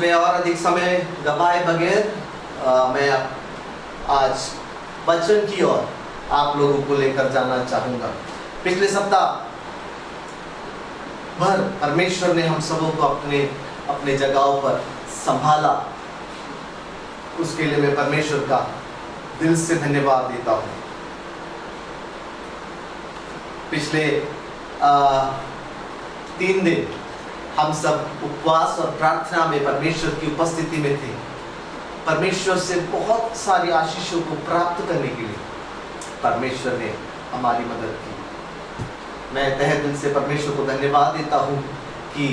मैं और अधिक समय गवाए बगैर मैं आज वचन की ओर आप लोगों को लेकर जाना चाहूंगा। पिछले सप्ताह भर परमेश्वर ने हम सबों को अपने अपने जगहों पर संभाला, उसके लिए मैं परमेश्वर का दिल से धन्यवाद देता हूँ। पिछले 3 दिन हम सब उपवास और प्रार्थना में परमेश्वर की उपस्थिति में थे। परमेश्वर से बहुत सारी आशीषों को प्राप्त करने के लिए परमेश्वर ने हमारी मदद की। मैं तहे दिल से परमेश्वर को धन्यवाद देता हूँ कि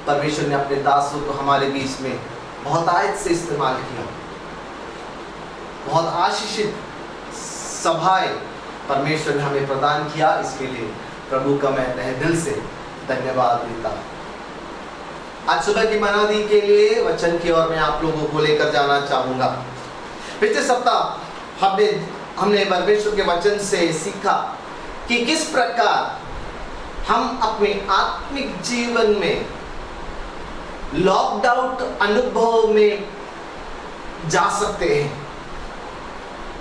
परमेश्वर ने अपने दासों को हमारे बीच में बहुत आयत से इस्तेमाल किया। बहुत आशीषित सभाएं परमेश्वर ने हमें प्रदान किया, इसके लिए प्रभु का मैं तहे दिल से धन्यवाद देता हूँ। आज सुबह की मनादी के लिए वचन की ओर मैं आप लोगों को लेकर जाना चाहूंगा। पिछले सप्ताह हमने परमेश्वर के वचन से सीखा कि किस प्रकार हम अपने आत्मिक जीवन में लॉकडाउन अनुभव में जा सकते हैं।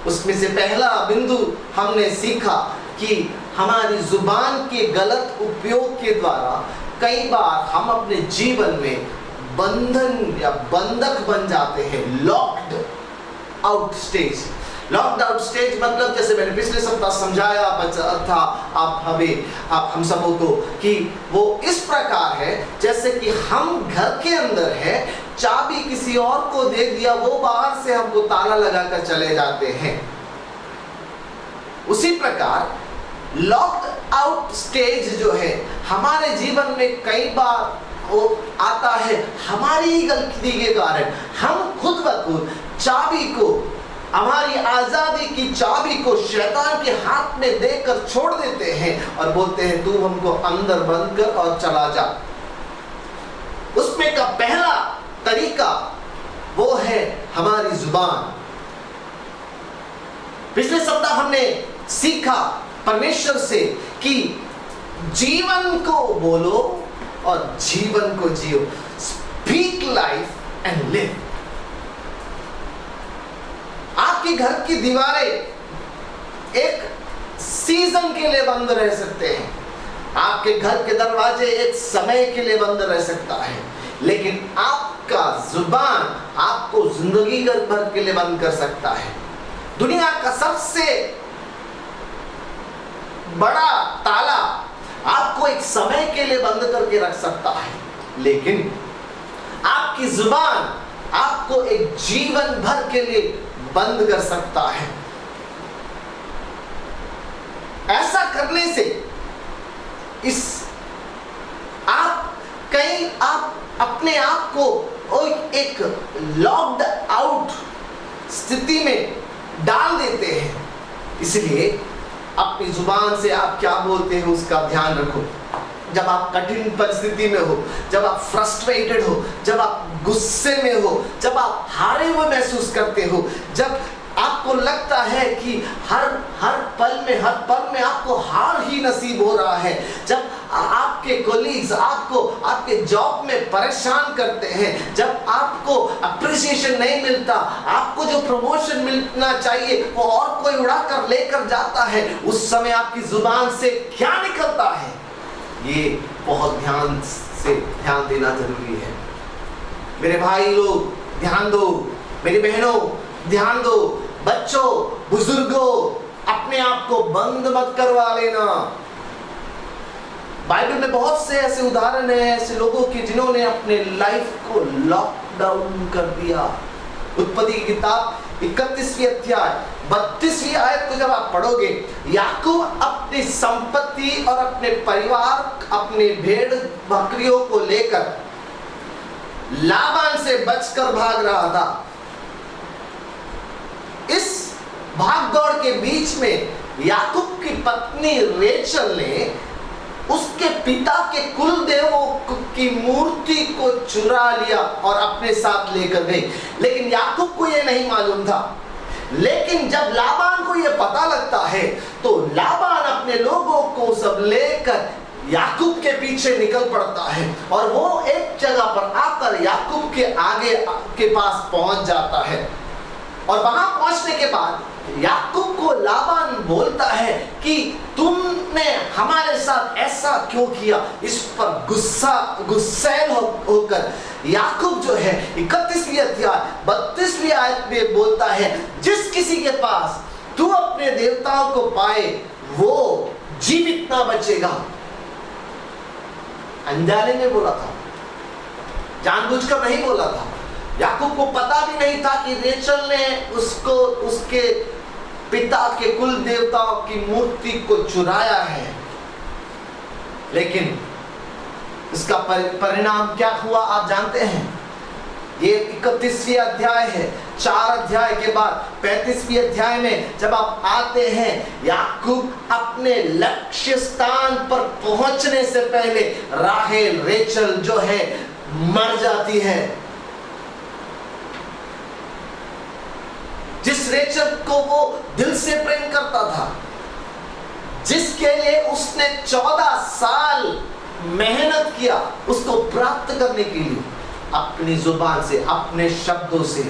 उसमें से पहला बिंदु हमने सीखा कि हमारी जुबान के गलत उपयोग के द्वारा कई बार हम अपने जीवन में बंधन या बंधक बन जाते हैं। लॉक्ड आउट स्टेज मतलब जैसे मैंने पिछले सप्ताह समझाया था आप हम सबों को कि वो इस प्रकार है जैसे कि हम घर के अंदर है, चाबी किसी और को दे दिया, वो बाहर से हमको ताला लगाकर चले जाते हैं। उसी प्रकार लॉक्ड आउट स्टेज जो है हमारे जीवन में कई बार वो आता है हमारी ही गलती के कारण। हम खुद ब खुद चाबी को, हमारी आजादी की चाबी को शैतान के हाथ में देकर छोड़ देते हैं और बोलते हैं तू हमको अंदर बंद कर और चला जा। उसमें का पहला तरीका वो है हमारी जुबान। पिछले सप्ताह हमने सीखा परमेश्वर से कि जीवन को बोलो और जीवन को जियो। Speak life and live. आपके घर की दीवारें एक सीजन के लिए बंद रह सकते हैं, आपके घर के दरवाजे एक समय के लिए बंद रह सकता है, लेकिन आपका जुबान आपको जिंदगी भर के लिए बंद कर सकता है। दुनिया का सबसे बड़ा ताला आपको एक समय के लिए बंद करके रख सकता है, लेकिन आपकी जुबान आपको एक जीवन भर के लिए बंद कर सकता है। ऐसा करने से आप अपने आप को एक लॉक्ड आउट स्थिति में डाल देते हैं। इसलिए अपनी जुबान से आप क्या बोलते हैं उसका ध्यान रखो। जब आप कठिन परिस्थिति में हो, जब आप फ्रस्ट्रेटेड हो, जब आप गुस्से में हो, जब आप हारे हुए महसूस करते हो, जब आपको लगता है कि हर पल में आपको हार ही नसीब हो रहा है, जब आपके कोलीग्स आपको आपके जॉब में परेशान करते हैं, जब आपको अप्रिसिएशन नहीं मिलता, आपको जो प्रमोशन मिलना चाहिए वो और कोई उड़ा कर लेकर जाता है, उस समय आपकी जुबान से क्या निकलता है ये बहुत ध्यान देना जरूरी है। मेरे भाई लोग ध्यान दो, मेरी बहनों ध्यान दो, बच्चों बुजुर्गों अपने आप को बंद मत करवा लेना। बाइबल में बहुत से ऐसे उदाहरण हैं ऐसे लोगों के जिन्होंने अपने लाइफ को लॉकडाउन कर दिया। उत्पत्ति की किताब 31वीं अध्याय 32वीं आयत को जब आप पढ़ोगे, याकूब अपनी संपत्ति और अपने परिवार, अपने भेड़ बकरियों को लेकर लाबान से बचकर भाग रहा था। इस भागदौड़ के बीच में याकूब की पत्नी रेचल ने उसके पिता के कुल देवों की मूर्ति को चुरा लिया और अपने साथ लेकर गई, लेकिन याकूब को यह नहीं मालूम था। लेकिन जब लाबान को यह पता लगता है तो लाबान अपने लोगों को सब लेकर याकूब के पीछे निकल पड़ता है और वो एक जगह पर आकर याकूब के आगे के पास पहुंच जाता है। और वहां पहुंचने के बाद याकूब को लाबान बोलता है कि तुमने हमारे साथ ऐसा क्यों किया। इस पर गुस्सैल होकर याकूब जो है 31वीं अध्याय 32वीं आयत में बोलता है, जिस किसी के पास तू अपने देवताओं को पाए वो जीवित ना बचेगा। अनजाने में बोला था, जानबूझकर नहीं बोला था। याकूब को पता भी नहीं था कि रेचल ने उसको उसके पिता के कुल देवताओं की मूर्ति को चुराया है। लेकिन इसका परिणाम क्या हुआ आप जानते हैं। ये 31वीं अध्याय है। 4 अध्याय के बाद 35वीं अध्याय में जब आप आते हैं, याकूब अपने लक्ष्य स्थान पर पहुंचने से पहले राहेल रेचल जो है मर जाती है। जिस रेचल को वो दिल से प्रेम करता था, जिसके लिए उसने 14 साल मेहनत किया उसको प्राप्त करने के लिए, अपनी जुबान से अपने शब्दों से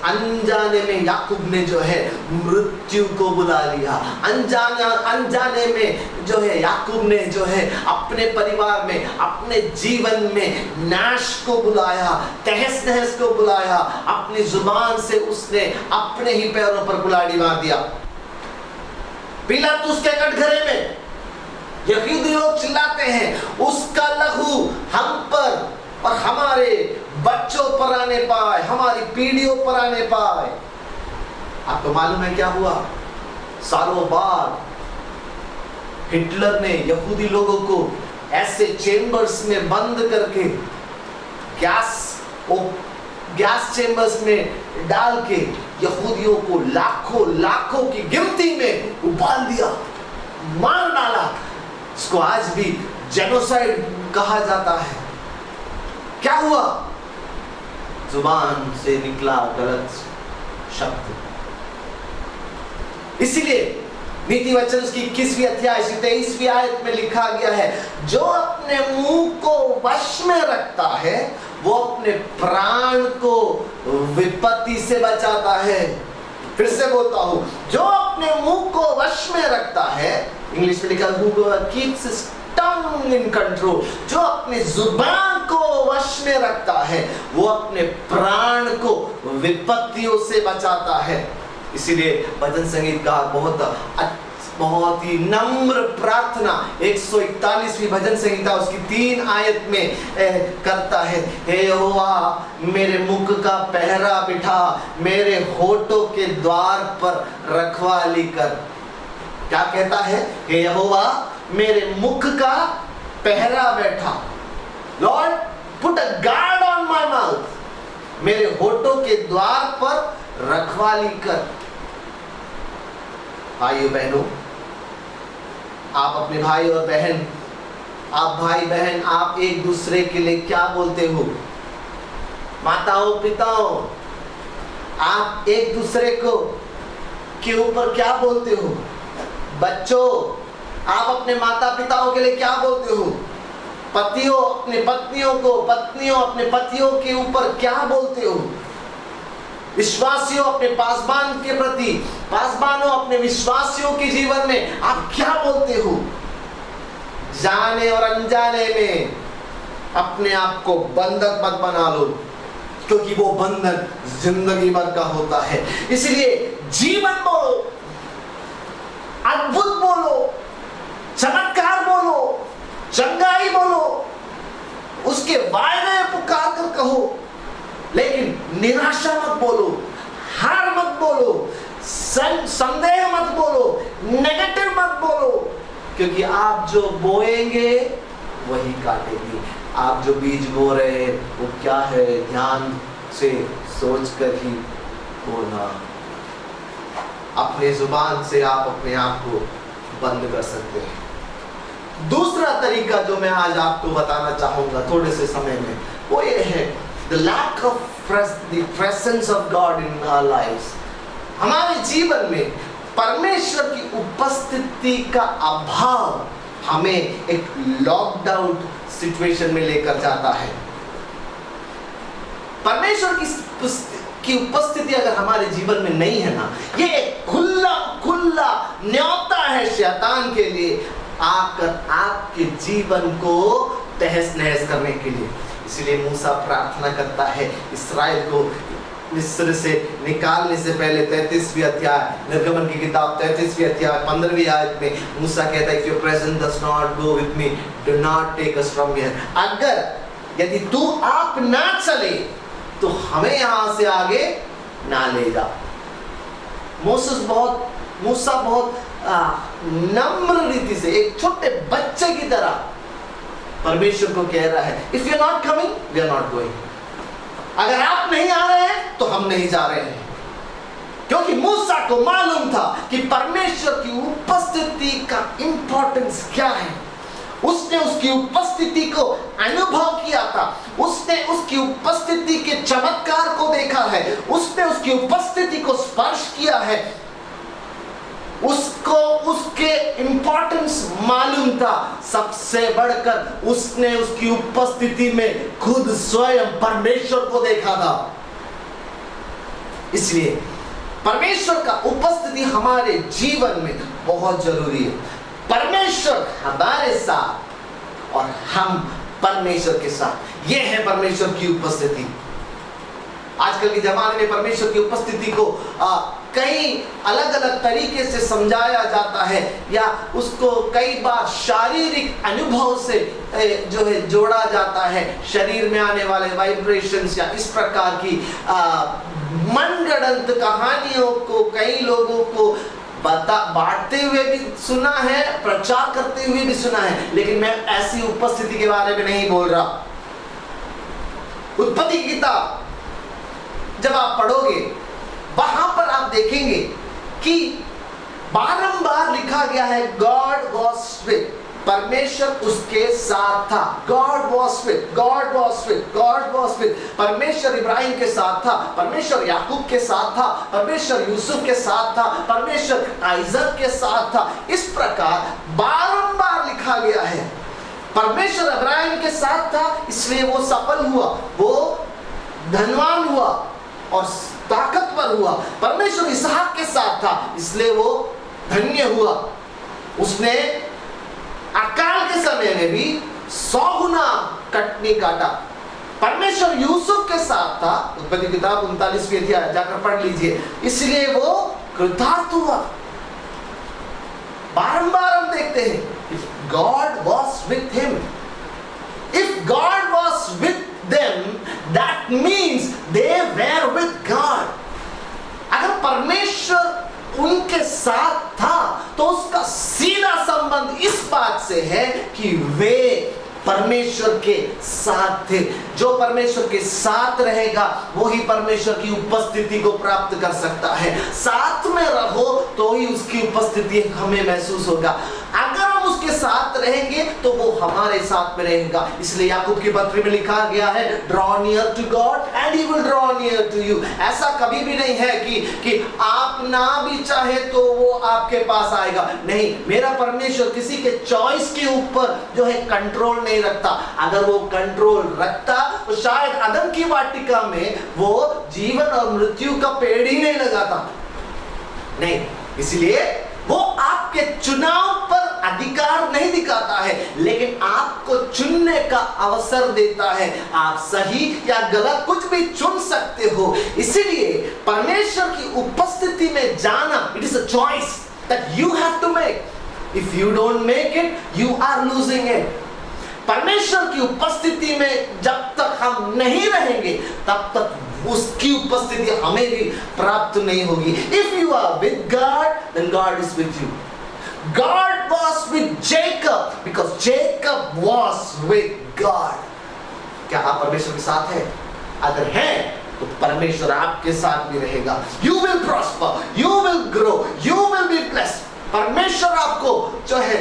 अनजाने में याकूब ने जो है मृत्यु को बुला लिया। अनजाने में जो है याकूब ने जो है अपने परिवार में, अपने जीवन में नाश को बुलाया, तहस नहस को बुलाया। अपनी जुबान से उसने अपने ही पैरों पर कुल्हाड़ी मार दिया। पिलातुस के कटघरे में यहूदी लोग चिल्लाते हैं, उसका लहू हम पर और हमारे बच्चों पर आने पाए, हमारी पीढ़ियों पर आने पाए। आपको मालूम है क्या हुआ? सालों बाद हिटलर ने यहूदी लोगों को ऐसे चेम्बर्स में बंद करके गैस चेम्बर्स में डाल के यहूदियों को लाखों की गिनती में उबाल दिया, मार डाला। इसको आज भी जेनोसाइड कहा जाता है। क्या हुआ? जुबान से निकला गलत शब्द। इसीलिए नीति वचन उसकी 21वीं अध्याय 23वीं आयत में लिखा गया है, जो अपने मुंह को वश में रखता है वो अपने प्राण को विपत्ति से बचाता है। फिर से बोलता हूं, जो अपने मुंह को वश में रखता है, इंग्लिश में लिखा keeps his tongue in control, जो अपने जुबान को वश में रखता है वो अपने प्राण को विपत्तियों से बचाता है। इसीलिए भजन संगीत का बहुत ही नम्र प्रार्थना 141वीं भजन संहिता उसकी 3 आयत में करता है, हे यहोवा मेरे मुख का पहरा बिठा, मेरे होठों के द्वार पर रखवाली कर। क्या कहता है? हे यहोवा मेरे मुख का पहरा बैठा, Lord put a guard on my mouth, मेरे होठों के द्वार पर रखवाली कर। भाइयों बहनों, आप अपने भाई और बहन, आप भाई बहन, आप एक दूसरे के लिए क्या बोलते हो? माताओं पिताओं, आप एक दूसरे को के ऊपर क्या बोलते हो? बच्चों, आप अपने माता पिताओं के लिए क्या बोलते हो? पतियों अपने पत्नियों को, पत्नियों अपने पतियों के ऊपर क्या बोलते हो? विश्वासियों अपने पासबान के प्रति, पासबानों अपने विश्वासियों के जीवन में आप क्या बोलते हो? जाने और अनजाने में अपने आप को बंधक मत बना लो, क्योंकि वो बंधन जिंदगी भर का होता है। इसलिए जीवन बोलो, अद्भुत बोलो, चमत्कार बोलो, चंगाई बोलो, उसके वायदे पुकार कर कहो, लेकिन निराशा मत बोलो, हार मत बोलो, संदेह मत बोलो, नेगेटिव मत बोलो, क्योंकि आप जो बोएंगे वही काटेंगे। आप जो बीज बो रहे हैं वो क्या है, ध्यान से सोच कर ही बोलना। अपने जुबान से आप अपने आप को बंद कर सकते हैं। दूसरा तरीका जो मैं आज आपको बताना चाहूंगा थोड़े से समय में, वो ये है the lack of the presence of God in our lives। हमारे जीवन में परमेश्वर की उपस्थिति का अभाव हमें एक लॉक्ड आउट सिचुएशन में लेकर जाता है। परमेश्वर की उपस्थिति अगर हमारे जीवन में नहीं है ना, ये एक खुला न्योता है शैतान के लिए आकर आपके जीवन को तहस नहस करने के लिए। इसलिए मूसा प्रार्थना करता है इस्राएल को मिस्र से निकालने से पहले 33वीं अध्याय, निर्गमन की किताब 33वीं अध्याय 15वीं आयत में मूसा कहता है, if your presence does not go with me, do not take us from here। अगर यदि तू आप ना चले तो हमें यहां से आगे ना ले जा। मूसा बहुत नम्र रीति से एक छोटे बच्चे की तरह परमेश्वर को कह रहा है, if you are not coming we are not going. अगर आप नहीं आ रहे हैं तो हम नहीं जा रहे हैं, क्योंकि मूसा को मालूम था कि परमेश्वर की उपस्थिति का इंपॉर्टेंस क्या है। उसने उसकी उपस्थिति को अनुभव किया था, उसने उसकी उपस्थिति के चमत्कार को देखा है, उसने उसकी उपस्थिति को स्पर्श किया है, उसको उसके इंपॉर्टेंस मालूम था। सबसे बढ़कर उसने उसकी उपस्थिति में खुद स्वयं परमेश्वर को देखा था। इसलिए परमेश्वर का उपस्थिति हमारे जीवन में बहुत जरूरी है। परमेश्वर हमारे साथ और हम परमेश्वर के साथ, यह है परमेश्वर की उपस्थिति। आजकल के जमाने में परमेश्वर की उपस्थिति को कई अलग अलग तरीके से समझाया जाता है, या उसको कई बार शारीरिक अनुभव से जो है जोड़ा जाता है। शरीर में आने वाले वाइब्रेशंस या इस प्रकार की मनगढ़ंत कहानियों को कई लोगों को बांटते हुए भी सुना है, प्रचार करते हुए भी सुना है, लेकिन मैं ऐसी उपस्थिति के बारे में नहीं बोल रहा। उत्पत्ति की किताब जब आप पढ़ोगे वहां पर आप देखेंगे कि बारंबार लिखा गया है गॉड वॉज विद, परमेश्वर उसके साथ था। God was with, God was with, God was with. परमेश्वर इब्राहिम के साथ था, परमेश्वर याकूब के साथ था, परमेश्वर यूसुफ के साथ था, परमेश्वर आइजक के साथ था। इस प्रकार बारंबार लिखा गया है। परमेश्वर इब्राहिम के साथ था, इसलिए वो सफल हुआ, वो धनवान हुआ और ताकतवर हुआ। परमेश्वर इसहाक के साथ था, इसलिए वो धन्य हुआ। उसने अकाल के समय में भी 100 गुना कटनी काटा। परमेश्वर यूसुफ के साथ था, उत्पत्ति किताब 39वीं अध्याय जाकर पढ़ लीजिए, इसलिए वो कृतार्थ हुआ। बारंबार हम देखते हैं God was with him. If God was with them, that means they were with God। अगर परमेश्वर उनके साथ था तो उसका सीधा संबंध इस बात से है कि वे परमेश्वर के साथ थे। जो परमेश्वर के साथ रहेगा वो ही परमेश्वर की उपस्थिति को प्राप्त कर सकता है। साथ में रहो तो ही उसकी उपस्थिति हमें महसूस होगा। अगर हम उसके साथ रहेंगे तो वो हमारे साथ में रहेगा। इसलिए याकूब की पत्री में लिखा गया है, draw near to God and he will draw near to you. ऐसा कभी भी नहीं है कि आप ना भी चाहे तो वो आपके पास आएगा। नहीं, मेरा परमेश्वर किसी के चॉइस के ऊपर जो है कंट्रोल नहीं रखता। अगर वो कंट्रोल रखता तो शायद अदम की वाटिका में वो जीवन और मृत्यु का पेड़ ही नहीं लगाता। नहीं, इसलिए वो आपके चुनाव पर अधिकार नहीं दिखाता है, लेकिन आपको चुनने का अवसर देता है। आप सही या गलत कुछ भी चुन सकते हो। इसीलिए परमेश्वर की उपस्थिति में जाना, it is a choice that you have to make. If you don't make it, you are losing it. परमेश्वर की उपस्थिति में जब तक हम नहीं रहेंगे तब तक उसकी उपस्थिति हमें भी प्राप्त नहीं होगी। If you are with God, then God is with you. God was with Jacob because Jacob was with God. क्या आप परमेश्वर के साथ हैं? अगर हैं तो परमेश्वर आपके साथ भी रहेगा। You will prosper, you will grow, you will be blessed. परमेश्वर आपको जो है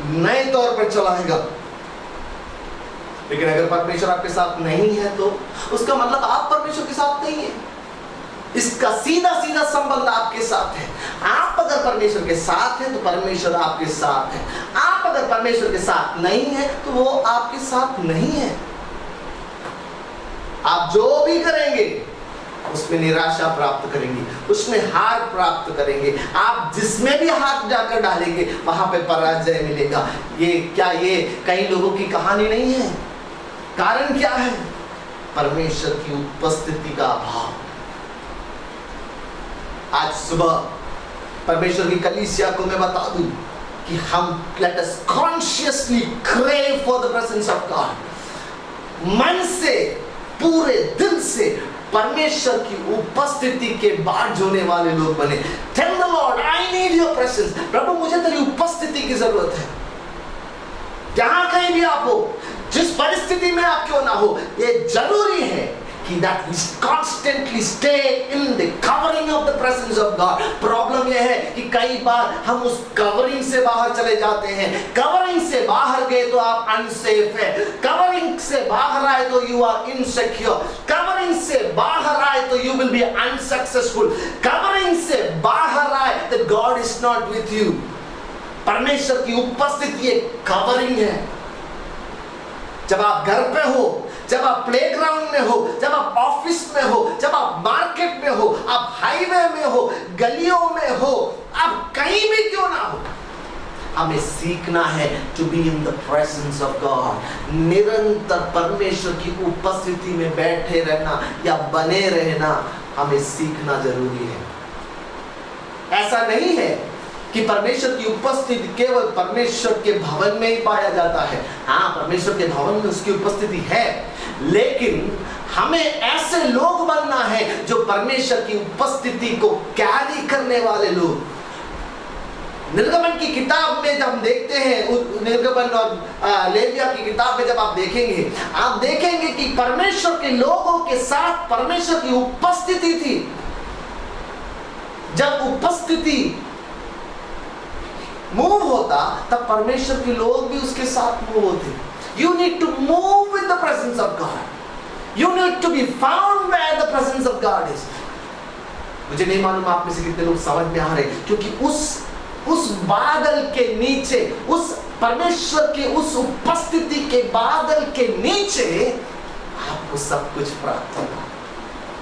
नए तौर पर चलाएगा। लेकिन अगर परमेश्वर आपके साथ नहीं है तो उसका मतलब आप परमेश्वर के साथ नहीं है। इसका सीधा सीधा संबंध आपके साथ है। आप अगर परमेश्वर के साथ हैं तो परमेश्वर आपके साथ है। आप आप अगर परमेश्वर के साथ नहीं है तो वो आपके साथ नहीं है। आप जो भी करेंगे उसमें निराशा प्राप्त करेंगे, उसमें हार प्राप्त करेंगे। आप जिसमें भी हाथ जाकर डालेंगे वहां पे पराजय मिलेगा। ये कई लोगों की कहानी नहीं है। कारण क्या है? परमेश्वर की उपस्थिति का अभाव। आज सुबह परमेश्वर की कलीसिया को मैं बता दूं कि हम let us consciously crave for the presence of God. मन से, पूरे दिल से परमेश्वर की उपस्थिति के बाद होने वाले लोग बने। Tell the lord, I need your presence. प्रभु, मुझे तेरी उपस्थिति की जरूरत है। जहां कहीं भी आप हो, जिस परिस्थिति में आप क्यों ना हो, ये जरूरी है कि that we constantly stay in the covering of the presence of God। Problem यह है कि कई बार हम उस कवरिंग से बाहर चले जाते हैं। कवरिंग से बाहर गए तो आप अनसेफ है। कवरिंग से बाहर आए तो यू आर इनसिक्योर। कवरिंग से बाहर आए तो you will be unsuccessful. Covering से बाहर आए तो God is not with you. परमेश्वर की उपस्थिति एक कवरिंग है। जब आप घर पे हो, जब आप प्लेग्राउंड में हो, जब आप ऑफिस में हो, जब आप मार्केट में हो, आप हाईवे में हो, गलियों में हो, आप कहीं भी क्यों ना हो, हमें सीखना है to be in the presence of God. निरंतर परमेश्वर की उपस्थिति में बैठे रहना या बने रहना हमें सीखना जरूरी है। ऐसा नहीं है कि परमेश्वर की उपस्थिति केवल परमेश्वर के भवन में ही पाया जाता है। हाँ, परमेश्वर के भवन में उसकी उपस्थिति है, लेकिन हमें ऐसे लोग बनना है जो परमेश्वर की उपस्थिति को कैरी करने वाले लोग। निर्गमन की किताब में जब हम देखते हैं, निर्गमन और लेविया की किताब में जब आप देखेंगे कि परमेश्वर के लोगों के साथ परमेश्वर की उपस्थिति थी। जब उपस्थिति मूव होता तब परमेश्वर के लोग भी उसके साथ मूव होते। You need to move with the presence of God. You need to be found where the presence of God is. मुझे नहीं मालूम आप में से कितने लोग समझ में आ रहे, क्योंकि उस बादल के नीचे, उस परमेश्वर के उस उपस्थिति के बादल के नीचे आपको सब कुछ प्राप्त होगा।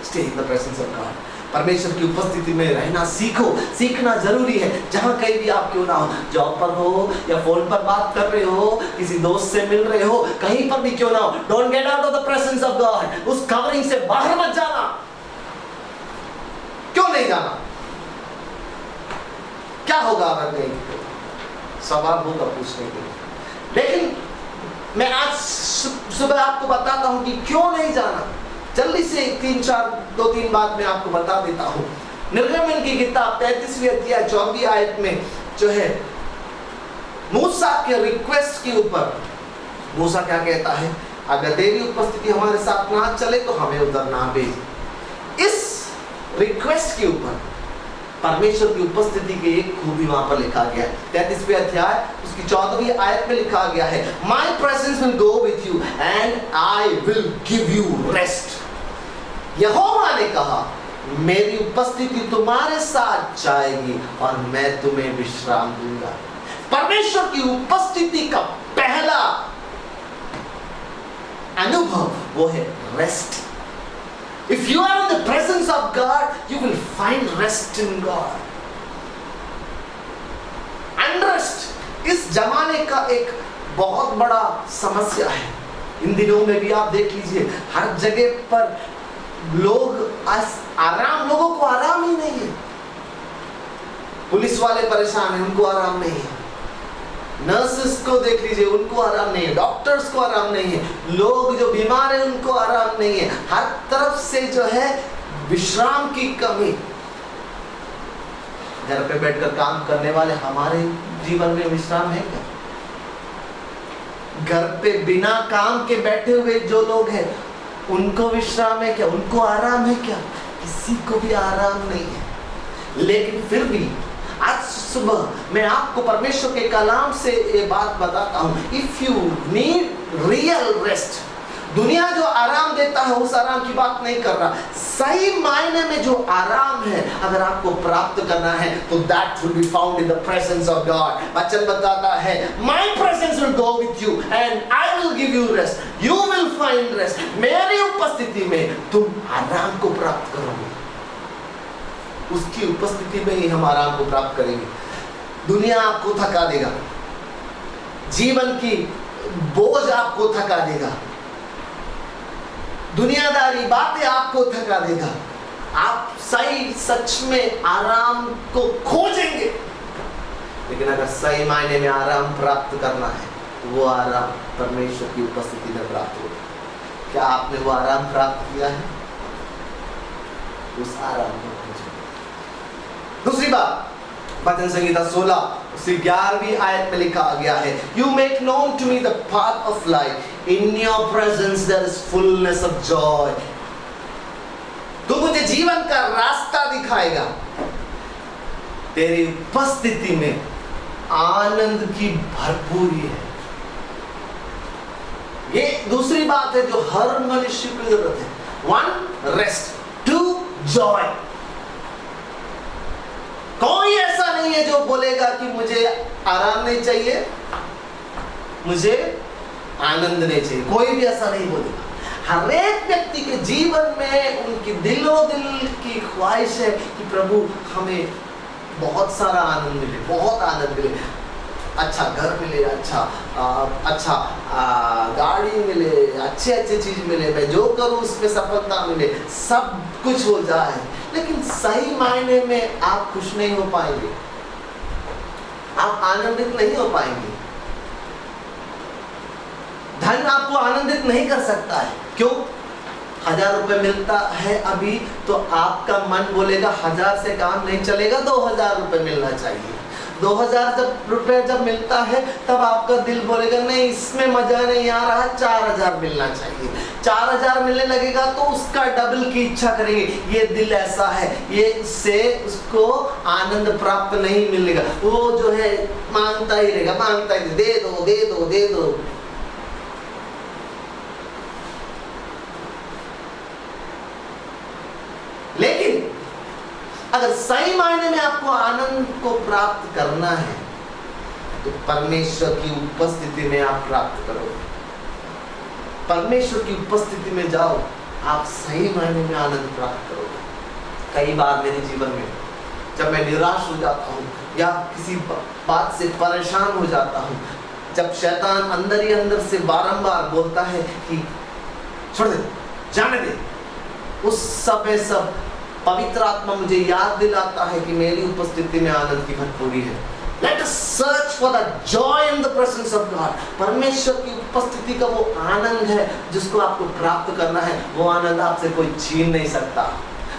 Stay in the presence of God. परमेश्वर की उपस्थिति में रहना सीखना जरूरी है। जहां कहीं भी आप क्यों ना हो, जॉब पर हो या फोन पर बात कर रहे हो, किसी दोस्त से मिल रहे हो, कहीं पर भी क्यों ना हो, don't get out of the presence of God. उस कवरिंग से बाहर मत जाना। क्यों नहीं जाना? क्या होगा अगर नहीं? सवाल होगा पूछने के लिए। लेकिन मैं आज सुबह आपको बताता हूं कि क्यों नहीं जाना। जल्दी से 2-3 बात मैं आपको बता देता हूं। निर्गमन की किताब 33वीं अध्याय 24वीं आयत में जो है, मूसा के रिक्वेस्ट के ऊपर मूसा क्या कहता है? अगर तेरी उपस्थिति हमारे साथ ना चले तो हमें उधर ना भेज। इस रिक्वेस्ट के ऊपर परमेश्वर की उपस्थिति की एक खूबी वहां पर लिखा गया है। 33वें अध्याय उसकी 14वीं आयत में लिखा गया है, My presence will go with you and I will give you rest। यहोवा ने कहा, मेरी उपस्थिति तुम्हारे साथ जाएगी और मैं तुम्हें विश्राम दूंगा। परमेश्वर की उपस्थिति का पहला अनुभव वो है rest. If you are in the presence of God, you will find rest in God. Unrest इस जमाने का एक बहुत बड़ा समस्या है। इन दिनों में भी आप देख लीजिए, हर जगह पर लोगों को आराम ही नहीं है। पुलिस वाले परेशान हैं, उनको आराम नहीं है। नर्सेस को देख लीजिए, उनको आराम नहीं है। डॉक्टर्स को आराम नहीं है। लोग जो बीमार हैं उनको आराम नहीं है। हर तरफ से जो है विश्राम की कमी। घर पे बैठकर काम करने वाले हमारे जीवन में विश्राम है क्या? घर पे बिना काम के बैठे हुए जो लोग हैं उनको विश्राम है क्या? उनको आराम है क्या? किसी को भी आराम नहीं है। लेकिन फिर भी आज सुबह मैं आपको परमेश्वर के कलाम से ये बात बताता हूं, if you need real rest, दुनिया जो आराम देता है उस आराम की बात नहीं कर रहा। सही मायने में जो आराम है अगर आपको प्राप्त करना है तो that will be found in the presence of God। वचन बताता है my presence will go with you and I will give you rest, you will find rest। मेरी उपस्थिति में तुम आराम को प्राप्त करोगे। उसकी उपस्थिति में ही हम आराम को प्राप्त करेंगे। दुनिया आपको थका देगा, जीवन की बोझ आपको थका देगा, दुनियादारी बातें आपको थका देगा, आप सही सच में आराम को खोजेंगे। लेकिन अगर सही मायने में आराम प्राप्त करना है वो आराम परमेश्वर की उपस्थिति में प्राप्त होगा। क्या आपने वो आराम प्राप्त किया है? उस आराम को खोजें। दूसरी बात, भजन संहिता 16 उसकी 11वीं आयत में लिखा गया है, You make known to me the path of life, in your presence there is fullness of joy। तू मुझे जीवन का रास्ता दिखाएगा, तेरी उपस्थिति में आनंद की भरपूरी है। ये दूसरी बात है जो हर मनुष्य की जरूरत है। 1 रेस्ट, 2 जॉय। कोई ऐसा नहीं है जो बोलेगा कि मुझे आराम नहीं चाहिए, मुझे आनंद नहीं चाहिए। कोई भी ऐसा नहीं बोलेगा। हर एक व्यक्ति के जीवन में उनकी दिलो दिल की ख्वाहिश है कि प्रभु हमें बहुत सारा आनंद मिले, बहुत आनंद मिले, अच्छा घर मिले, अच्छा गाड़ी मिले, अच्छे चीज मिले, मैं जो करूं उसमें सफलता मिले, सब कुछ हो जाए। लेकिन सही मायने में आप खुश नहीं हो पाएंगे, आप आनंदित नहीं हो पाएंगे। धन आपको आनंदित नहीं कर सकता है। क्यों? 1000 रुपए मिलता है अभी तो आपका मन बोलेगा 1000 से काम नहीं चलेगा, 2000 रुपए मिलना चाहिए। 2000 रुपए जब मिलता है तब आपका दिल बोलेगा नहीं इसमें मजा नहीं आ रहा, 4000 मिलना चाहिए। 4000 मिलने लगेगा तो उसका डबल की इच्छा करेंगे। ये दिल ऐसा है, ये इससे उसको आनंद प्राप्त नहीं मिलेगा। वो जो है मांगता ही रहेगा, मांगता ही, दे दो दे दो दे दो। लेकिन अगर सही मायने में आपको आनंद को प्राप्त करना है तो परमेश्वर की उपस्थिति में आप प्राप्त करोगे। परमेश्वर की उपस्थिति में जाओ, आप सही मायने में आनंद प्राप्त करोगे। कई बार मेरे जीवन में जब मैं निराश हो जाता हूँ या किसी बात से परेशान हो जाता हूँ, जब शैतान अंदर ही अंदर से बारंबार बोलता है कि छोड़ दे, जाने दे, उस समय सब पवित्र आत्मा मुझे याद दिलाता है कि मेरी उपस्थिति में आनंद की भरपूरी है। Let us search for the joy in the presence of God। परमेश्वर की उपस्थिति का वो आनंद है जिसको आपको प्राप्त करना है। वो आनंद आपसे कोई छीन नहीं सकता।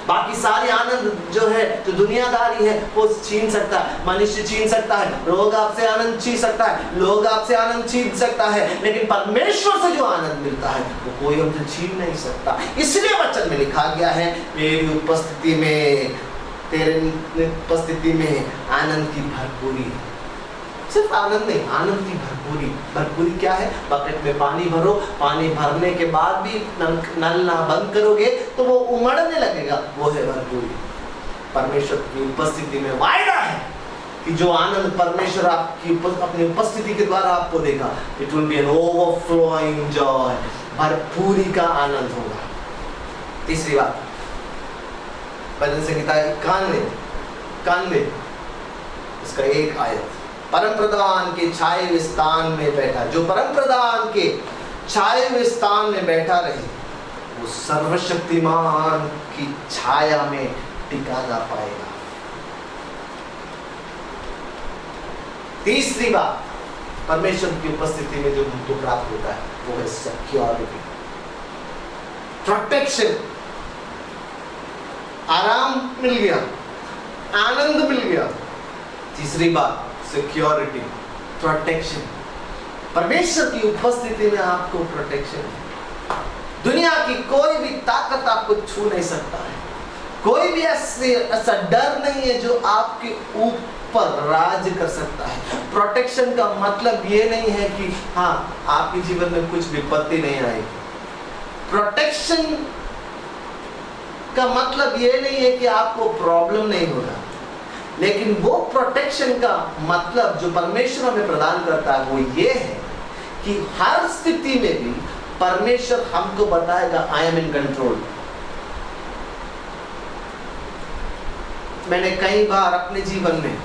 बाकी सारे आनंद जो है, जो दुनियादारी है, वो छीन सकता है, मनुष्य छीन सकता है, लोग आपसे आनंद छीन सकता है, लोग आपसे आनंद छीन सकता है, लेकिन परमेश्वर से जो आनंद मिलता है वो कोई हमसे छीन नहीं सकता। इसलिए वचन में लिखा गया है, मेरी उपस्थिति में, तेरे उपस्थिति में आनंद की भरपूरी। सिर्फ आनंद नहीं, आनंद की भरपूरी। भरपूरी क्या है? बकेट में पानी भरो, पानी भरने के बाद भी नल ना बंद करोगे तो वो उमड़ने लगेगा, वो है भरपूरी। परमेश्वर की उपस्थिति में वायदा है कि जो आनंद परमेश्वर आपकी अपनी उपस्थिति के द्वारा आपको देगा, it will be an overflowing joy. भरपूरी का आनंद होगा। तीसरी बात, भजन संहिता 91 इसका 1 आयत, परम प्रधान के छाए हुए स्थान में बैठा, जो परम प्रधान के छाए हुए स्थान में बैठा रहे वो सर्वशक्तिमान की छाया में टिका ना पाएगा। तीसरी बात, परमेश्वर की उपस्थिति में जो हमको प्राप्त होता है वो है सिक्योरिटी, प्रोटेक्शन। आराम मिल गया, आनंद मिल गया। तीसरी बात, सिक्योरिटी, प्रोटेक्शन। परमेश्वर की उपस्थिति में आपको प्रोटेक्शन है। दुनिया की कोई भी ताकत आपको छू नहीं सकता है। कोई भी ऐसा डर नहीं है जो आपके ऊपर राज कर सकता है। प्रोटेक्शन का मतलब ये नहीं है कि हाँ आपके जीवन में कुछ विपत्ति नहीं आएगी। प्रोटेक्शन का मतलब ये नहीं है कि आपको प्रॉब्लम नहीं होगा, लेकिन वो प्रोटेक्शन का मतलब जो परमेश्वर हमें प्रदान करता है वो ये है कि हर स्थिति में भी परमेश्वर हमको बताएगा आई एम इन कंट्रोल। मैंने कई बार अपने जीवन में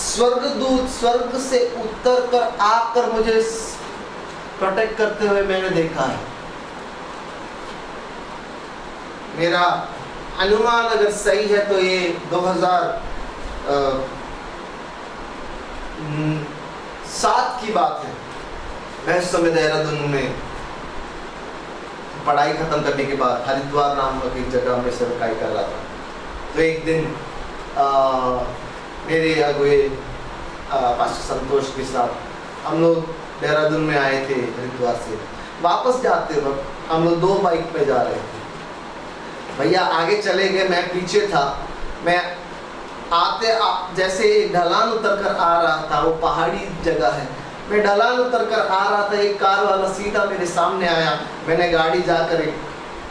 स्वर्गदूत स्वर्ग से उतर कर आकर मुझे प्रोटेक्ट करते हुए मैंने देखा है। मेरा अनुमान अगर सही है तो ये 2007 की बात है। मैं उस समय देहरादून में पढ़ाई खत्म करने के बाद हरिद्वार नामक एक जगह में सेवकाई कर रहा था। तो एक दिन मेरे अगुए पास्टर संतोष के साथ हम लोग देहरादून में आए थे। हरिद्वार से वापस जाते वक्त हम लोग 2 बाइक पे जा रहे थे। भैया आगे चले गए, मैं पीछे था। मैं जैसे ढलान उतर कर आ रहा था, वो पहाड़ी जगह है, मैं ढलान उतर कर आ रहा था, एक कार वाला सीधा मेरे सामने आया। मैंने गाड़ी जाकर एक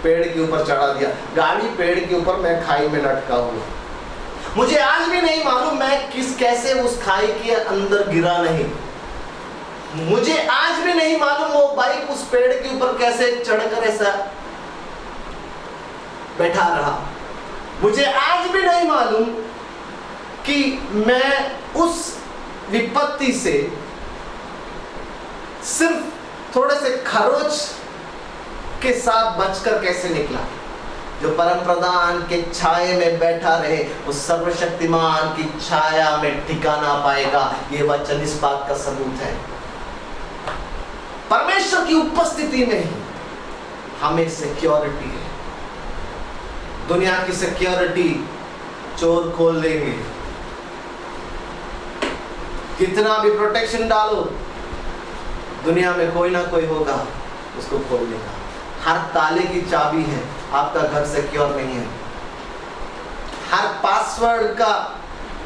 पेड़ के ऊपर चढ़ा दिया। गाड़ी पेड़ के ऊपर, मैं खाई में लटका हुआ। मुझे आज भी नहीं मालूम मैं कैसे उस खाई के अंदर गिरा नहीं। मुझे आज भी नहीं मालूम वो बाइक उस पेड़ के ऊपर कैसे चढ़कर ऐसा बैठा रहा। मुझे आज भी नहीं मालूम कि मैं उस विपत्ति से सिर्फ थोड़े से खरोच के साथ बचकर कैसे निकला। जो परम प्रधान के छाये में बैठा रहे वो सर्वशक्तिमान की छाया में टिका ना पाएगा। ये वचन इस बात का सबूत है। परमेश्वर की उपस्थिति में ही हमें सिक्योरिटी है। दुनिया की सिक्योरिटी चोर खोल देंगे, कितना भी प्रोटेक्शन डालो, दुनिया में कोई ना कोई होगा उसको खोलने का। हर ताले की चाबी है, आपका घर सिक्योर नहीं है। हर पासवर्ड का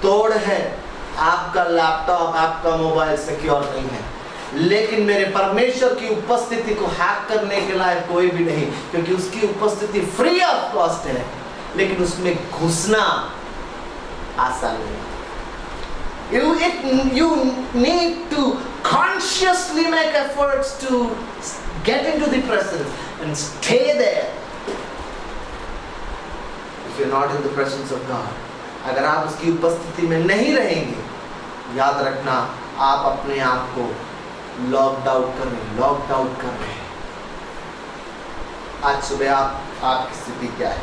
तोड़ है, आपका लैपटॉप, आपका मोबाइल सिक्योर नहीं है। लेकिन मेरे परमेश्वर की उपस्थिति को हैक करने के लायक कोई भी नहीं, क्योंकि उसकी उपस्थिति फ्री ऑफ कॉस्ट है। लेकिन उसमें घुसना आसान नहीं। You need to consciously make efforts to get into the presence and stay there. If you're not in the presence of God, अगर आप उसकी उपस्थिति में नहीं रहेंगे, याद रखना आप अपने आप को लॉकड आउट कर रहे हैं। आज सुबह आपकी स्थिति क्या है?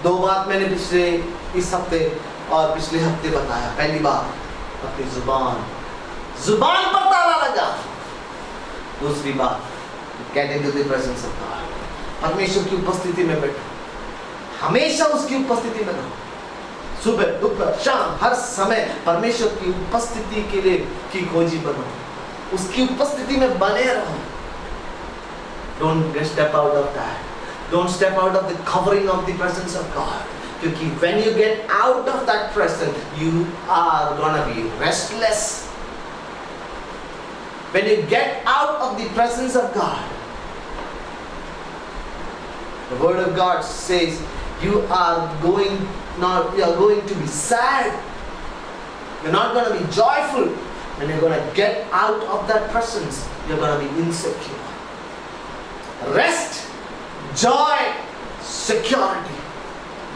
2 बात मैंने इस हफ्ते और पिछले हफ्ते बताया। पहली बात, अपनी जुबान पर ताला लगा। दूसरी बात, get into the presence of God। परमेश्वर की उपस्थिति में बैठो, हमेशा उसकी उपस्थिति में रहो। सुबह दोपहर शाम हर समय परमेश्वर की उपस्थिति के लिए की खोजी बनो, उसकी उपस्थिति में बने रहो। Don't step out of that. Don't step out of the covering of the presence of God. क्योंकि when you get out of that presence, you are gonna be restless. When you get out of the presence of God, the word of God says you are going to be sad. You're not going to be joyful. When you're going to get out of that presence, you're going to be insecure. Rest, joy, security.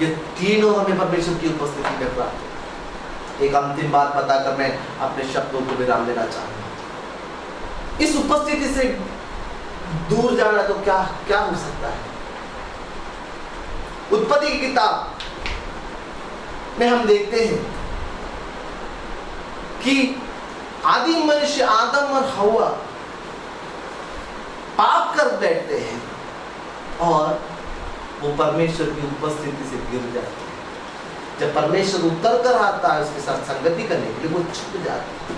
ये तीनों हमें परमेश्वर की उपस्थिति में प्राप्त है। एक अंतिम बात बताकर मैं अपने शब्दों को विराम देना चाहूंगा। इस उपस्थिति से दूर जाना तो क्या हो सकता है? उत्पत्ति की किताब में हम देखते हैं कि आदि मनुष्य आदम और हव्वा पाप कर बैठते हैं और वो परमेश्वर की उपस्थिति से गिर जाते हैं। जब परमेश्वर उतर कर आता है उसके साथ संगति करने के लिए, वो छुप जाते हैं।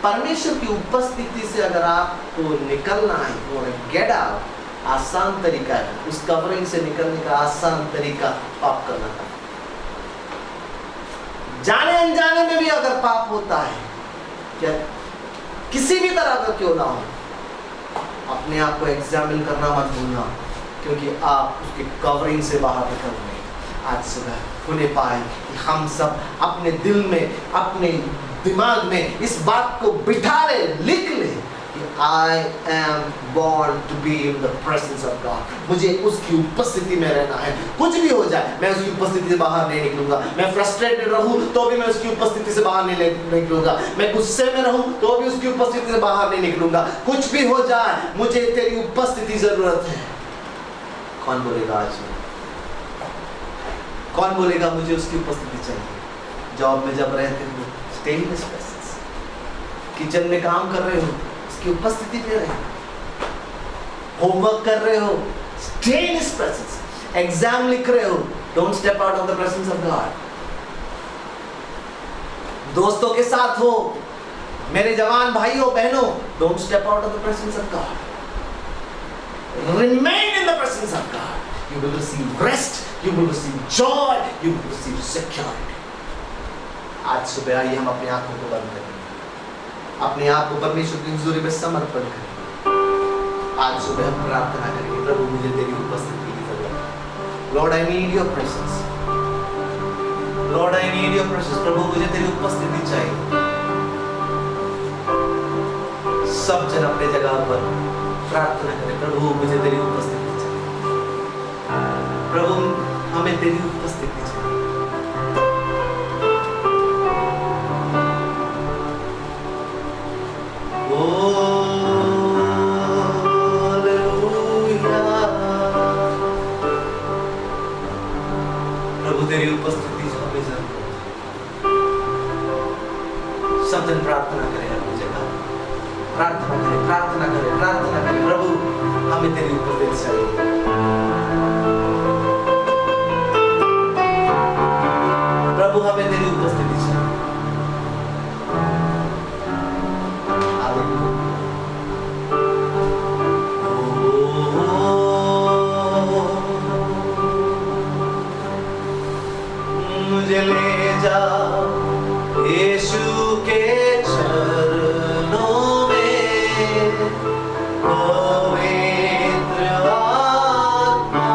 परमेश्वर की उपस्थिति से अगर आपको निकलना है, गेट आउट, आसान तरीका है। उस कवरिंग से निकलने का आसान तरीका पाप करना था। जाने अनजाने में भी अगर पाप होता है, क्या किसी भी तरह का क्यों ना हो, अपने आप को एग्जामिन करना मत भूलना, क्योंकि आप उसकी कवरिंग से बाहर निकल रहे हैं। आज सुबह उन्हें पाए कि हम सब अपने दिल में, अपने दिमाग में इस बात को बिठा ले, लिख ले कि I am born to be in the presence of God। मुझे उसकी उपस्थिति में रहना है। कुछ भी हो जाए मैं उसकी उपस्थिति से बाहर नहीं निकलूंगा। मैं फ्रस्ट्रेटेड रहूं तो भी मैं उसकी उपस्थिति से बाहर नहीं निकलूंगा। मैं गुस्से में रहूं तो भी उसकी उपस्थिति से बाहर नहीं निकलूंगा। कुछ भी हो जाए मुझे तेरी उपस्थिति जरूरत है। कौन बोलेगा आज में? कौन बोलेगा मुझे उसकी उपस्थिति चाहिए? जॉब में जब रहते हो stay in his presence, kitchen में काम कर रहे हो उसकी उपस्थिति में रहे, होमवर्क कर रहे हो stay in his presence, exam लिख रहे हो don't step out of the presence of God. दोस्तों के साथ हो, मेरे जवान भाइयों बहनों, don't step out of the presence of God, remain in the presence of God। You will receive rest, you will receive joy, you will receive security। आज सुबह आइए हम अपने आंखों को बंद करें, अपने आप को परमेश्वर की हुजूरी में समर्पण करें। आज सुबह हम प्रार्थना करेंगे, प्रभु मुझे तेरी उपस्थिति की जरूरत है। Lord I need your presence, lord I need your presence. प्रभु मुझे तेरी उपस्थिति चाहिए। सब जन अपने जगह पर प्रार्थना करें, प्रभु मुझे तेरी उपस्थिति चाहिए। प्रभु हमें तेरी उपस्थिति चाहिए। प्रभु तेरी उपस्थिति से हमें जरूरत है। सब जन प्रार्थना करें अपनी जगह, प्रार्थना करें, प्रार्थना करें, प्रार्थना करें। प्रभु हमें तेरी उपस्थिति चाहिए। प्रभु हमें तेरी उपस्थिति चाहिए। मुझे ले जा यीशु के चरणों में, पवित्र आत्मा।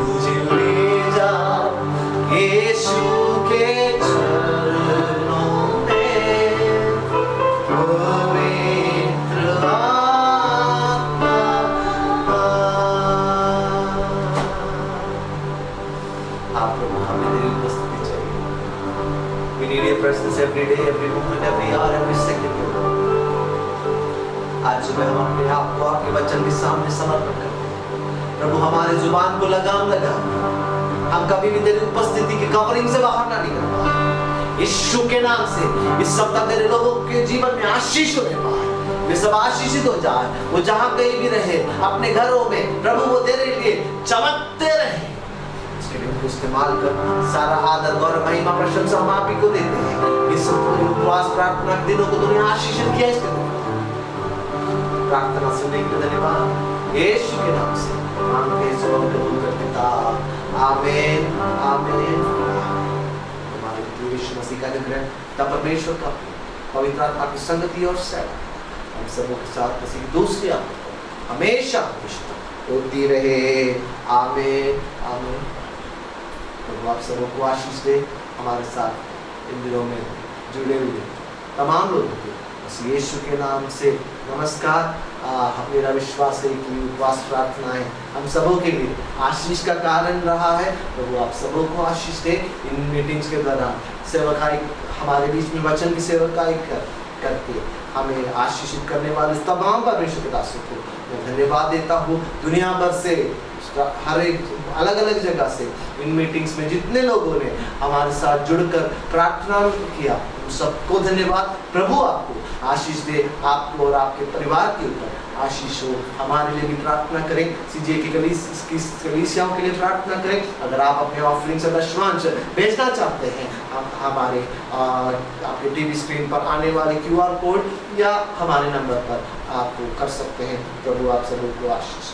मुझे ले जा यीशु के चरणों में, पवित्र आत्मा। आप प्रभु हमें तेरी उपस्थिति चाहिए। We need your presence every day, every moment, every hour, every second। आज सुबह हम अपने आप को आपके वचन के सामने समर्पण करते हैं। प्रभु हमारे जुबान को लगाम लगा, हम कभी भी तेरी उपस्थिति की कवरिंग से बाहर ना निकल पाए। यीशु के नाम से इस सप्ताह तेरे लोगों के जीवन में आशीष होने पाए, वे सब आशीषित हो जाए। वो जहां कहीं भी रहे, अपने घरों में प्रभु वो तेरे लिए चमकते रहे। इस्तेमाल कर, सारा आदर गौरव महिमा प्रशंसा हम आप ही को देते हैं। इस उपवास प्रार्थना के दिनों को तूने आशीषित किया, इसके प्रार्थना सुनने के लिए धन्यवाद। यीशु के नाम से मांगते हैं, सब कबूल कर पिता। आमीन, आमीन। हमारे प्रभु यीशु मसीह का अनुग्रह, तब परमेश्वर का पवित्र आत्मा की संगति और सेवा हम सबों के साथ किसी दूसरी आपको हमेशा होती रहे। आमीन, आमीन। प्रभु आप सबों को आशीष दे। हमारे साथ इन दिनों में जुड़े हुए तमाम लोगों को बस यीशु के नाम से नमस्कार। मेरा विश्वास है कि उपवास प्रार्थनाएं हम सबों के लिए आशीष का कारण रहा है। प्रभु आप सबों को आशीष दे। इन मीटिंग्स के दौरान सेवकाई हमारे बीच में वचन की सेवकाई करके हमें आशीषित करने वाले तमाम परमेश्वर के दासों को मैं धन्यवाद देता हूँ। दुनिया भर से, हर एक अलग अलग जगह से इन मीटिंग्स में जितने लोगों ने हमारे साथ जुड़कर प्रार्थना किया, उन सबको धन्यवाद। प्रभु आपको आशीष दे, आपको और आपके परिवार के ऊपर आशीष हो। हमारे लिए भी प्रार्थना करें, सीजे की कलीसियाओं के लिए प्रार्थना करें। अगर आप अपने ऑफरिंग से दशमांश भेजना चाहते हैं, आप हमारे आपके टीवी स्क्रीन पर आने वाले QR कोड या हमारे नंबर पर आप कर सकते हैं। प्रभु आप सबको आशीष